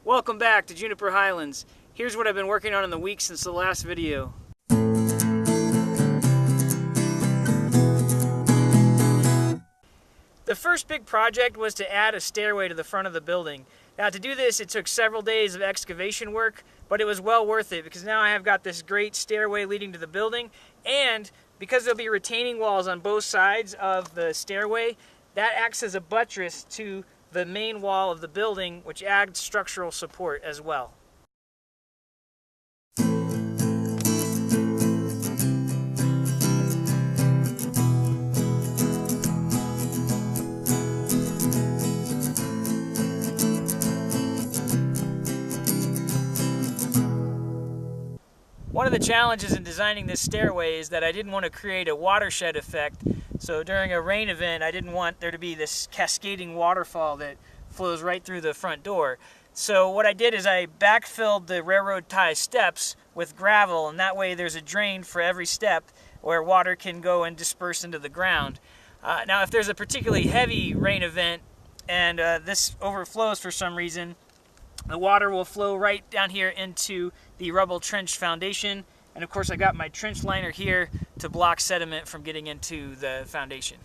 Welcome back to Juniper Highlands. Here's what I've been working on in the week since the last video. The first big project was to add a stairway to the front of the building. Now to do this, it took several days of excavation work, but it was well worth it because now I have got this great stairway leading to the building, and because there'll be retaining walls on both sides of the stairway, that acts as a buttress to the main wall of the building, which adds structural support as well. One of the challenges in designing this stairway is that I didn't want to create a watershed effect. So during a rain event, I didn't want there to be this cascading waterfall that flows right through the front door. So what I did is I backfilled the railroad tie steps with gravel, and that way there's a drain for every step where water can go and disperse into the ground. Now if there's a particularly heavy rain event and this overflows for some reason, the water will flow right down here into the rubble trench foundation. And of course I got my trench liner here to block sediment from getting into the foundation.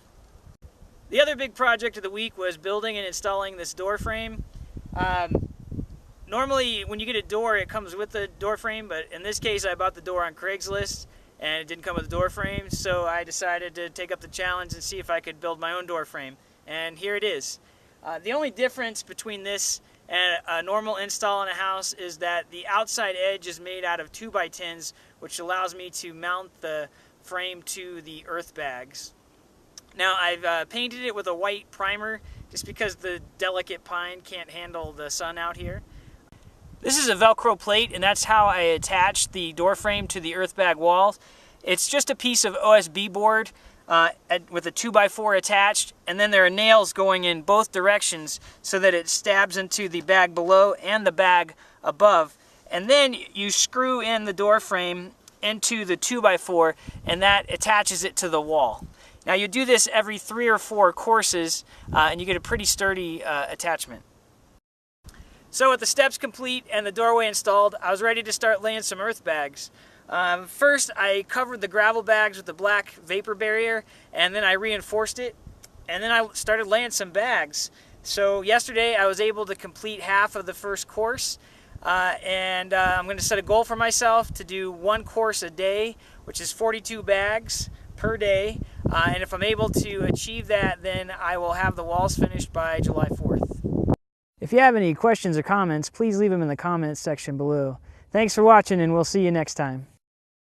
The other big project of the week was building and installing this door frame. Normally when you get a door it comes with the door frame, but in this case I bought the door on Craigslist and it didn't come with a door frame, so I decided to take up the challenge and see if I could build my own door frame. And here it is. The only difference between this and a normal install in a house is that the outside edge is made out of 2x10s, which allows me to mount the frame to the Earthbags. Now I've painted it with a white primer just because the delicate pine can't handle the sun out here. This is a Velcro plate, and that's how I attached the door frame to the Earthbag wall. It's just a piece of OSB board with a 2x4 attached, and then there are nails going in both directions so that it stabs into the bag below and the bag above. And then you screw in the door frame into the 2x4 and that attaches it to the wall. Now you do this every 3 or 4 courses and you get a pretty sturdy attachment. So with the steps complete and the doorway installed, I was ready to start laying some earth bags. First I covered the gravel bags with the black vapor barrier, and then I reinforced it, and then I started laying some bags. So yesterday I was able to complete half of the first course, and I'm going to set a goal for myself to do 1 course a day, which is 42 bags per day, and if I'm able to achieve that, then I will have the walls finished by July 4th. If you have any questions or comments, please leave them in the comments section below. Thanks for watching, and we'll see you next time.